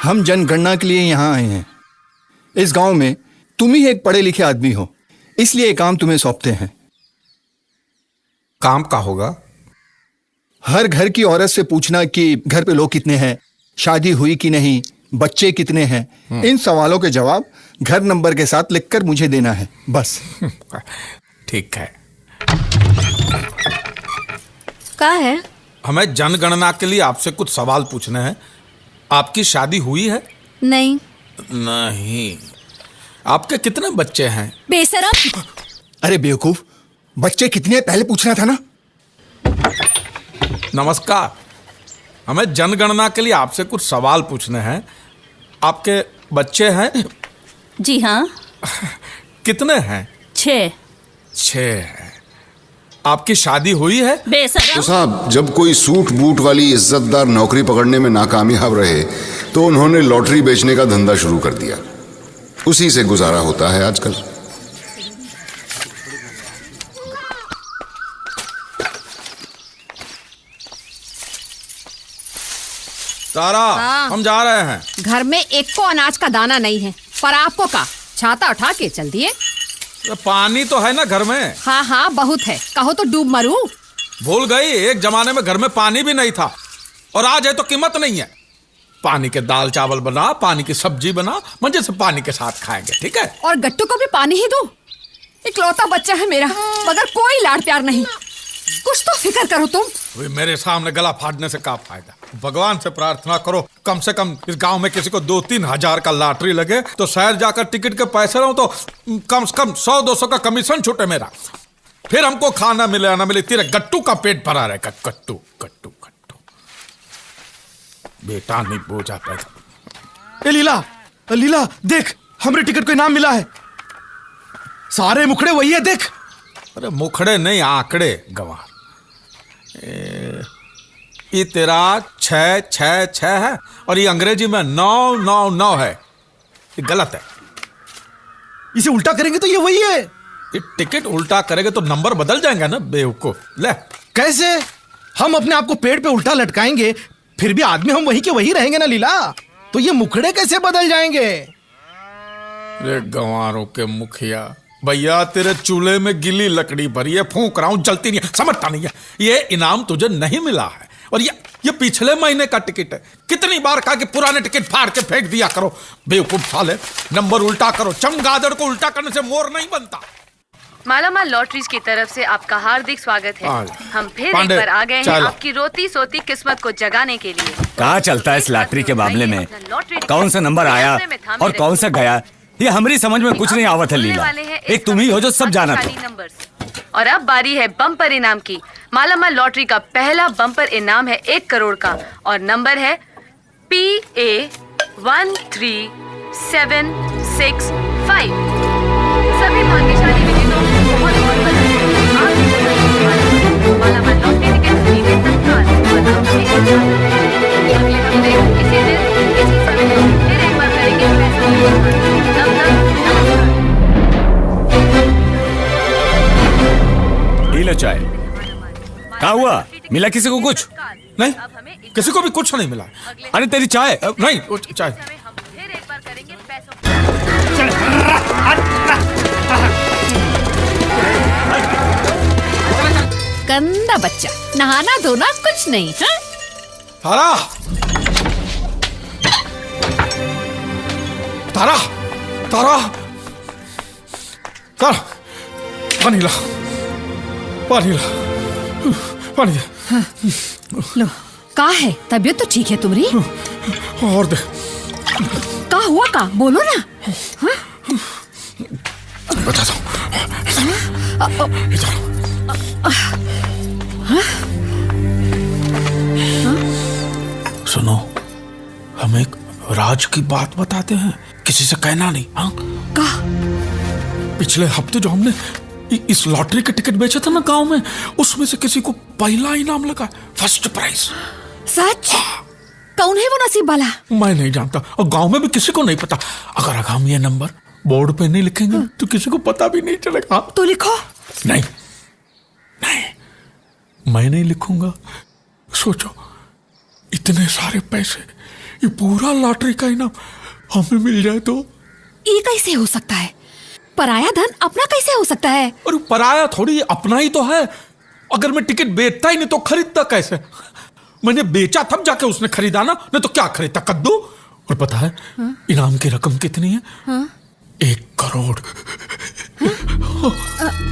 हम जनगणना के लिए यहाँ आए हैं। इस गांव में तुम ही एक पढ़े लिखे आदमी हो, इसलिए काम तुम्हें सौंपते हैं। काम का होगा? हर घर की औरत से पूछना कि घर पे लोग कितने हैं, शादी हुई कि नहीं, बच्चे कितने हैं। इन सवालों के जवाब घर नंबर के साथ लिखकर मुझे देना है, बस। ठीक है। क्या है? हमें जनगणना के लिए आपसे कुछ सवाल पूछने हैं। आपकी शादी हुई है? नहीं। नहीं। आपके कितने बच्चे हैं? बेशरम! अरे बेवकूफ, बच्चे कितने पहले पूछना था ना। नमस्कार, हमें जनगणना के लिए आपसे कुछ सवाल पूछने हैं। आपके बच्चे हैं? जी हाँ। कितने हैं? 6। 6 हैं। आपकी शादी हुई है? बेशरम! तो साहब, जब कोई सूट बूट वाली इज्जतदार नौकरी पकड़ने में नाकामयाब रहे तो उन्होंने लॉटरी बेचने का धंधा शुरू कर दिया। उसी से गुजारा होता है आजकल। तारा, हम जा रहे हैं। घर में एक को अनाज का दाना नहीं है, पर आपको का छाता उठा के चल दिए। पानी तो है ना घर में? हाँ हाँ बहुत है, कहो तो डूब मरूं। भूल गई, एक जमाने में घर में पानी भी नहीं था और आज है तो कीमत नहीं है। पानी के दाल चावल बना, पानी की सब्जी बना, मजे से पानी के साथ खाएंगे, ठीक है? और गट्टू को भी पानी ही दूं? इकलौता बच्चा है मेरा, मगर कोई लाड़ प्यार नहीं। कुछ तो फिक्र करो तुम। मेरे सामने गला फाड़ने से क्या फायदा? भगवान से प्रार्थना करो कम से कम इस गांव में किसी को 2-3 हजार का लॉटरी लगे तो शहर जाकर टिकट के पैसे रहो तो कम से कम 100-200 का कमीशन छूटे मेरा। फिर हमको खाना मिले ना मिले, तेरे गट्टू का पेट भरा रहेगा। गट्टू गट्टू गट्टू, बेटा नहीं बोझा पैदा। ए लीला, लीला देख, हमरे टिकट को इनाम मिला है। सारे मुखड़े वही है, देख। अरे मुखड़े नहीं, आंकड़े गंवार। ये तेरा 666 है और ये अंग्रेजी में 999 है। ये गलत है। इसे उल्टा करेंगे तो ये वही है। ये टिकट उल्टा करेंगे तो नंबर बदल जाएंगे ना बेवकूफ। ले। कैसे? हम अपने आप को पेड़ पे उल्टा लटकाएंगे, फिर भी आदमी हम वही के वही रहेंगे ना लीला। तो ये मुखड़े कैसे बदल जाएंगे? रे गंवारों के मुखिया, भैया तेरे चूल्हे में गिली लकड़ी भरी है, फूंक रहा हूं, जलती नहीं है, समझता नहीं है। ये इनाम तुझे नहीं मिला है और ये पिछले महीने का टिकट है। कितनी बार कहा कि पुराने टिकट फाड़ के फेंक दिया करो। बेवकूफ साले, नंबर उल्टा करो। चमगादड़ को उल्टा करने से मोर नहीं बनता। मालामाल लॉटरीज की तरफ से आपका हार्दिक स्वागत है। हम फिर एक बार आ गए हैं आपकी रोती सोती किस्मत को जगाने के लिए। कहाँ चलता है इस लॉटरी के मामले में? कौन सा नंबर आया और कौन सा गया, ये हमारी समझ में कुछ नहीं आवत है लीला। एक तुम ही हो जो सब जाना था। और अब बारी है बम्पर इनाम की। मालामाल लॉटरी का पहला बम्पर इनाम है 1 करोड़ का और नंबर है PA 13765। सभी भाग्यशाली विजेताओं को बहुत-बहुत बधाई। मालामाल लॉटरी टिकट खरीदे तत्काल और आपसे अगले हफ्ते इसी दिन इसी समय फिर एक बार करेंगे पैसों की बरबादी। तब तक नमस्कार। लो चाय। क्या हुआ? मिला किसी को कुछ? नहीं, किसी को भी कुछ नहीं मिला। अरे तेरी चाय नहीं, चाय फिर एक बार करेंगे पैसों। गंदा बच्चा, नहाना धोना कुछ नहीं। हाँ? तारा, तारा, तारा, तारा, पानी ला, पानी ला, पानी दे। लो, का है? तबीयत तो ठीक है तुम्हारी? और दे। का हुआ का? बोलो ना। हाँ? बताता हूँ। सुनो, हम एक राज की बात बताते हैं, किसी से कहना नहीं। हाँ? का? पिछले हफ्ते जो हमने इस लॉटरी के टिकट बेचे थे ना गांव में, उसमें से किसी को पहला इनाम लगा, फर्स्ट प्राइज। सच? कौन है वो नसीब वाला? मैं नहीं जानता और गांव में भी किसी को नहीं पता। अगर हम ये नंबर बोर्ड पे नहीं लिखेंगे तो किसी को पता भी नहीं चलेगा। तो लिखो। नहीं, नहीं, मैं नहीं लिखूंगा। सोचो, इतने सारे पैसे ये पूरा लॉटरी का इनाम हमें मिल जाए तो? ये कैसे हो सकता है? पराया धन अपना कैसे हो सकता है? और पराया थोड़ी, अपना ही तो है। अगर मैं टिकट बेचता ही नहीं तो खरीदता कैसे? मैंने बेचा तब जाके उसने खरीदा ना, नहीं तो क्या खरीदता, कद्दू। और पता है इनाम की रकम कितनी है? 1 करोड़।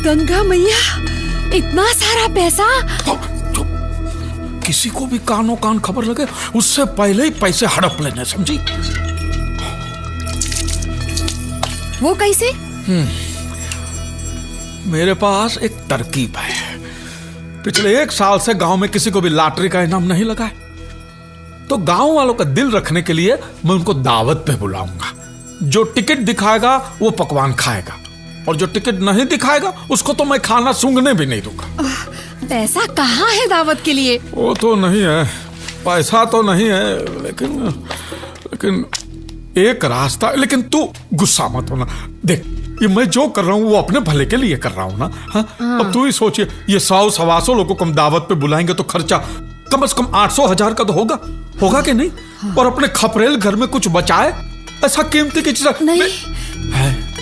गंगा मैया, इतना सारा पैसा! किसी को भी कानों कान खबर लगे उससे पहले ही पैसे हड़प लेने, समझी? वो कैसे? मेरे पास एक तरकीब है। पिछले 1 साल से गांव में किसी को भी लॉटरी का इनाम नहीं लगा है, तो गांव वालों का दिल रखने के लिए मैं उनको दावत पे बुलाऊंगा। जो टिकट दिखाएगा वो पकवान खाएगा, और जो टिकट नहीं दिखाएगा उसको तो मैं खाना सूंघने भी नहीं दूंगा। पैसा कहाँ है दावत के लिए? वो तो नहीं है, पैसा तो नहीं है, लेकिन एक रास्ता। लेकिन तू गुस्सा मत होना। देख, ये मैं जो कर रहा हूँ वो अपने भले के लिए कर रहा हूँ ना। हाँ? अब तू ही सोचिए, ये 100-125 लोगों को हम दावत पे बुलाएंगे तो खर्चा कम से कम 800-1000 का तो होगा कि नहीं? और अपने खपरेल घर में कुछ बचाए, ऐसा कीमती की चीज नहीं है।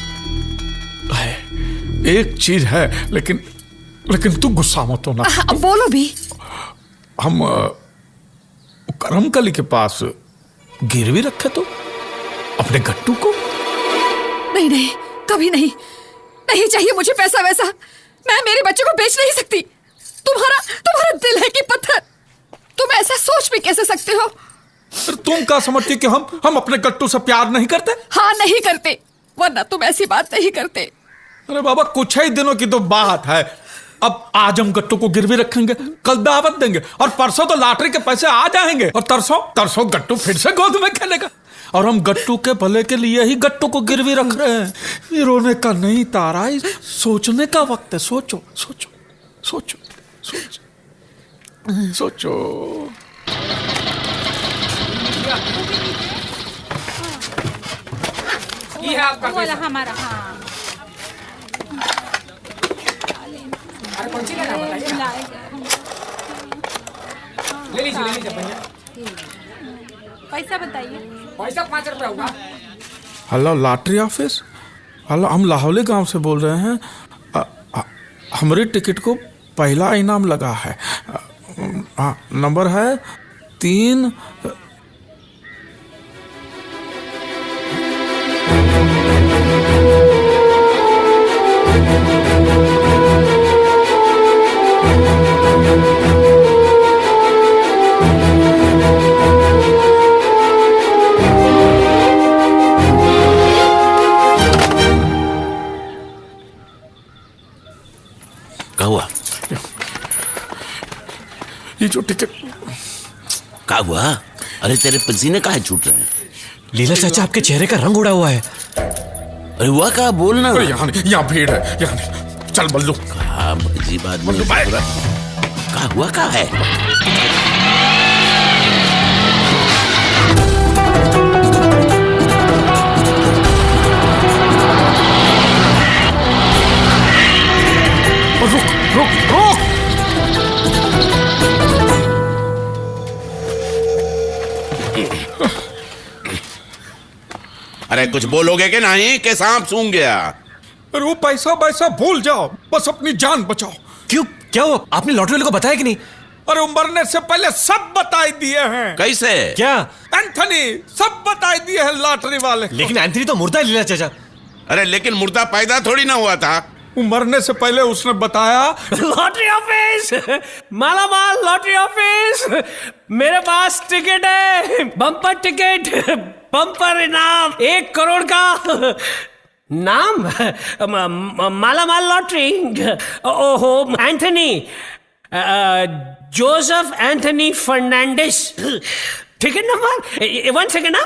एक चीज है, लेकिन तू गुस्सा मत होना। बोलो भी। हम करमकली के पास गिरवी रखे तो अपने गट्टू को। नहीं, कभी नहीं। नहीं चाहिए मुझे पैसा वैसा। मैं मेरे बच्चे को बेच नहीं सकती। तुम्हारा दिल है कि पत्थर? तुम ऐसा सोच भी कैसे सकते हो? तुम क्या समझती कि हम अपने गट्टू से प्यार नहीं करते? हाँ, नहीं करते, वरना तुम ऐसी बात नहीं करते। अरे बाबा, कुछ ही दिनों की तो बात है। अब आज हम गट्टू को गिरवी रखेंगे, कल दावत देंगे, और परसों तो लॉटरी के पैसे आ जाएंगे, और तरसों गट्टू फिर से गोद में खेलेगा। और हम गट्टू के भले के लिए ही गट्टू को गिरवी रख रहे हैं। ये रोने का नहीं तारा, सोचने का वक्त है। सोचो। ये है आपका पैसा। हमारा। हाँ, कौन सी लेना बताइए? ले लीजिए भैया। पैसा बताइए। पैसा 5 रुपया होगा। Hello, lottery office. हेलो, हम लाहौली गांव से बोल रहे हैं। हमारी टिकट को पहला इनाम लगा है। नंबर है 3। क्या हुआ? ये जो टिकट। क्या हुआ? अरे तेरे पसीने काहे छूट रहे हैं? लीला चाचा, आपके चेहरे का रंग उड़ा हुआ है। अरे हुआ क्या? बोलना। यहाँ भीड़ है, यहाँ चल बल्लू। हाँ, अजीब आदमी। क्या हुआ? क्या है? रुक। अरे कुछ बोलोगे कि नहीं कि सांप सूंघ गया? अरे वो पैसा भूल जाओ, बस अपनी जान बचाओ। क्यों? क्या हुआ? आपने लॉटरी वाले को बताया कि नहीं? अरे मरने से पहले सब बताई दिए हैं। कैसे? क्या? एंथनी, सब बताई दिए हैं लॉटरी वाले। लेकिन एंथनी तो मुर्दा है लीला चाचा। अरे लेकिन मुर्दा पैदा थोड़ी ना हुआ था। मरने से पहले उसने बताया। लॉटरी ऑफिस, मालामाल लॉटरी ऑफिस, मेरे पास टिकट है, बम्पर टिकट, बम्पर इनाम 1 करोड़ का। नाम मालामाल लॉटरी। ओहो, Anthony, Joseph Anthony Fernandes. Ticket number 1 second ना,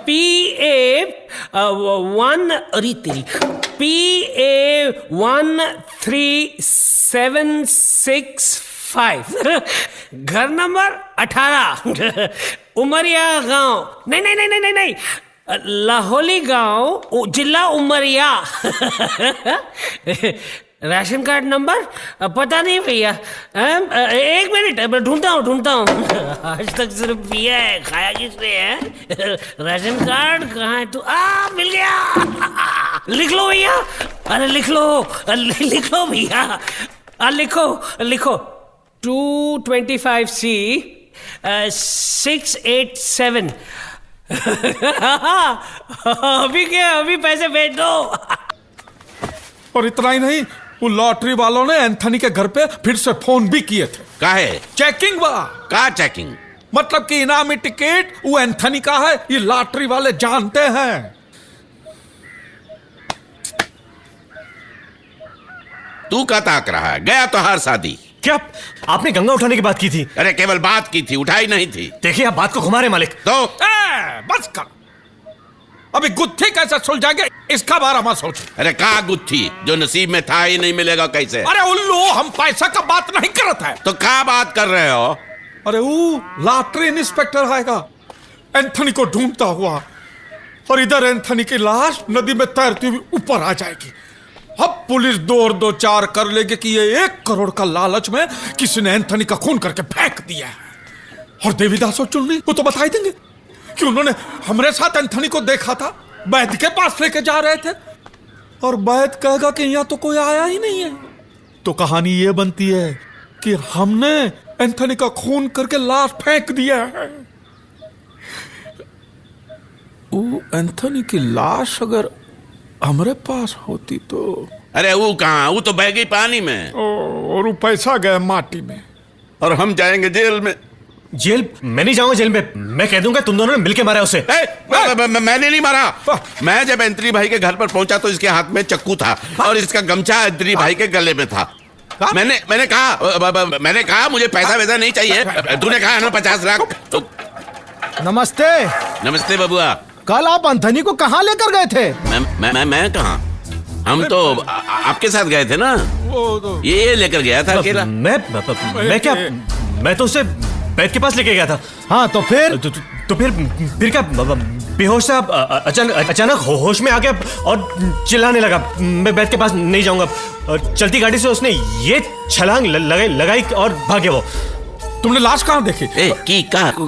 PA13765, घर नंबर 18, उमरिया गांव। नहीं, लाहौली गांव, जिला उमरिया। राशन कार्ड नंबर पता नहीं भैया। एक मिनट मैं ढूंढता हूँ। आज तक सिर्फ पिया है, खाया किसने है? राशन कार्ड कहाँ है? तू मिल गया। लिख लो भैया, अरे लिख लो भैया, लिखो 225C 687। अभी पैसे भेज दो। और इतना ही नहीं, वो लॉटरी वालों ने एंथनी के घर पे फिर से फोन भी किए थे। काहे? चेकिंग का चेकिंग? मतलब कि इनामी टिकट वो एंथनी का है, ये लॉटरी वाले जानते हैं। तू का ताक रहा है? गया तो हर शादी। क्या आपने गंगा उठाने की बात की थी? अरे केवल बात की थी, उठाई नहीं थी। देखिए आप बात को घुमा रहे मालिक। तो बस कर, अभी गुत्थी कैसे सुलझाएंगे इसका बारे में सोचो। अरे का गुत्थी? जो नसीब में था ही नहीं मिलेगा कैसे? अरे उल्लू, हम पैसा का बात नहीं करते हैं। तो का बात कर रहे हो? अरे वो लॉटरी इंस्पेक्टर आएगा एंथनी को ढूंढता हुआ, और इधर एंथनी की लाश नदी में तैरती हुई ऊपर आ जाएगी। अब पुलिस दो चार कर लेगी कि ये 1 करोड़ का लालच में किसी ने एंथनी का खून करके फेंक दिया है। और देवीदास और चुन्नी वो तो बता ही देंगे कि उन्होंने हमारे साथ एंथनी को देखा था, वैद्य के पास लेके जा रहे थे, और वैद्य कहेगा कि यहाँ तो कोई आया ही नहीं है। तो कहानी ये बनती है कि हमने एंथनी का खून करके लाश फेंक दिया है। वो एंथनी की लाश अगर हमारे पास होती तो। अरे वो कहाँ? वो तो बह गई पानी में। और वो पैसा गया माटी में, और हम जाएंगे जेल में। जेल? मैं नहीं जाऊंगा जेल में। मैं कह दूंगा तुम दोनों ने मिलके मारा उसे। मैंने नहीं मारा। मैं जब एंथनी भाई के घर पर पहुंचा तो इसके हाथ में चक्कू था और इसका गमछा एंथनी भाई के गले में था। मैंने कहा मुझे पैसा वैसा नहीं चाहिए। तूने कहा ना 50 लाख। नमस्ते। नमस्ते बबुआ। कल आप एंथनी को कहाँ लेकर गए थे? मैं कहाँ? हम तो आपके साथ गए थे ना। ये लेकर गया था अकेला। मैं क्या? मैं तो उसे बैठ के पास लेके गया था। हाँ तो फिर? तो फिर क्या? बेहोश था, अचानक होश में आ गया और चिल्लाने लगा। मैं बैठ के पास नहीं जाऊंगा। और चलती गाड़ी से उसने ये छलांग लगाई और भागे वो। तुमने लाश कहाँ देखी?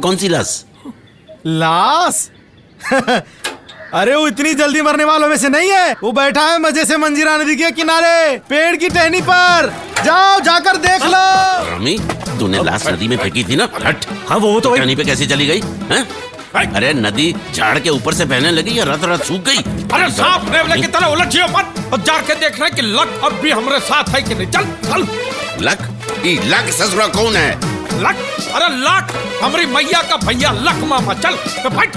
कौन सी लाश? लाश? अरे वो इतनी जल्दी मरने वालों में से नहीं है। वो बैठा है मजे से मंजीरा नदी के किनारे पेड़ की टहनी पर। जाओ जाकर देख लो। रमी, तूने लाश नदी में फेंकी थी ना? हट। हाँ वो तो टहनी पे कैसे चली गई? अरे नदी झाड़ के ऊपर से बहने लगी या रात सूख गई? अरे सांप नेवले की तरह उलझियो मत और जाके देख रहे कि लक अब भी हमारे साथ है कि नहीं। चल। लक ससुरा कौन है? लक? अरे लक हमारी मैया का भैया लक मामा। चल बैठ।